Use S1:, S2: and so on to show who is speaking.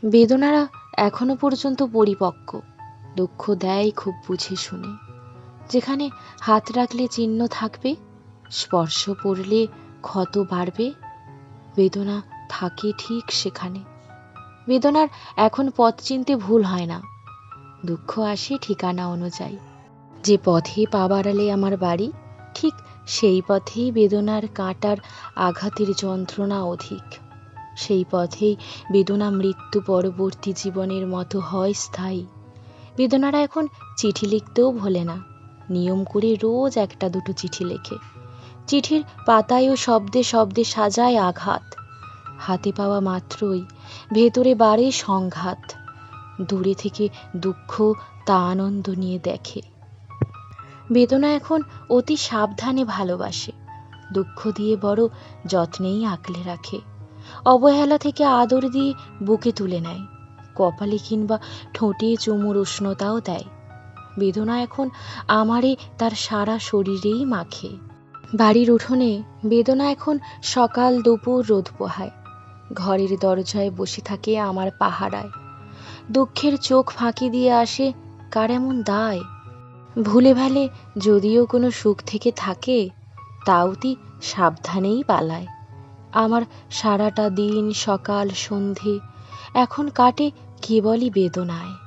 S1: বেদনারা এখনো পর্যন্ত পরিপক্ক, দুঃখ দেয় খুব বুঝে শুনে। যেখানে হাত রাখলে চিহ্ন থাকবে, স্পর্শ পড়লে ক্ষত বাড়বে, বেদনা থাকে ঠিক সেখানে। বেদনার এখন পথ চিনতে ভুল হয় না, দুঃখ আসে ঠিকানা অনুযায়ী। যে পথে পা বাড়ালে আমার বাড়ি, ঠিক সেই পথেই বেদনার কাঁটার আঘাতের যন্ত্রণা অধিক। সেই পথেই বেদনা মৃত্যু পরবর্তী জীবনের মতো হয় স্থায়ী। বেদনারা এখন চিঠি লিখতেও ভোলে না, নিয়ম করে রোজ একটা দুটো চিঠি লেখে। চিঠির পাতায় ও শব্দে শব্দে সাজায় আঘাত। হাতে পাওয়া মাত্রই ভেতরে বাড়ে সংঘাত। দূরে থেকে দুঃখ তা আনন্দ নিয়ে দেখে। বেদনা এখন অতি সাবধানে ভালোবাসে, দুঃখ দিয়ে বড় যত্নেই আগলে রাখে। অবহেলা থেকে আদর দিয়ে বুকে তুলে নেয়, কপালে কিংবা ঠোঁটে চুমুর উষ্ণতাও দেয়। বেদনা এখন আমারে তার সারা শরীরেই মাখে। বাড়ির উঠোনে বেদনা এখন সকাল দুপুর রোদ পোহায়, ঘরের দরজায় বসে থাকে আমার পাহারায়। দুঃখের চোখ ফাঁকি দিয়ে আসে কার এমন দায়। ভুলে ভালে যদিও কোনো সুখ থেকে থাকে, তাওতি সাবধানেই পালায়। আমার সারাটা দিন সকাল সন্ধে এখন কাটে কেবলই বেদনায়।